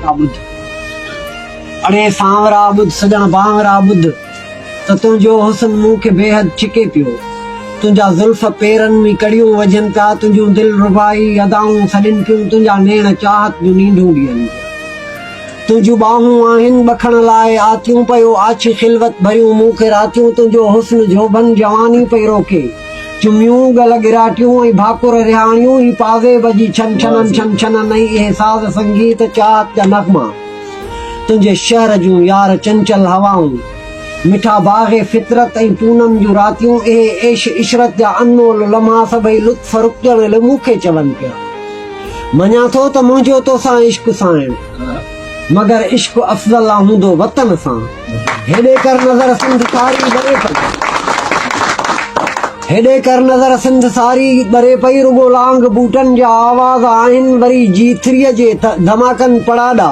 का बुध अड़े सांवरा बुध सजन बांवरा बुध तो तुझो हुस्न मुंह के बेहद छिके पियो तुझा जुल्फ पेरन में कड़ियों वजन पिया तुझो दिल रुबाई अदाऊं सड़न पियूं तुझा नेण चाहत जो नींदूं ॾियनि तुझू बाहूं आहिनि बखण लाइ आतियूं पयो आछी खिलवत भरियूं मुंह के रातियूं तुझो हुस्न जोबन जवानी पई रोके चुमियूं गल गिराटियूं ऐं भाकुर रिहाणियूं ही पावे बजी छन छनन ऐं इहे साज़ संगीत चाहत जा नग़मा तुंहिंजे शहर जूं यार चंचल हवाऊं मिठा बाग़े फितरत ऐं पूनम जूं रातियूं इहे ऐश इशरत जा अनमोल लम्हा सभई लुत्फ़ रुकजण मूंखे चवनि पिया मञा थो त मुंहिंजो तोसां इश्क साइण मगर इश्क अफ़ज़ल हूंदो वतन सां हेॾे कर नज़र सिंध सारी बरे पई हेॾे कर नज़र सिंध सारी बरे पई रुगो लांग बूटनि जा आवाज़ आहिनि वरी जीथरीअ जे धमाकनि पड़ाॾा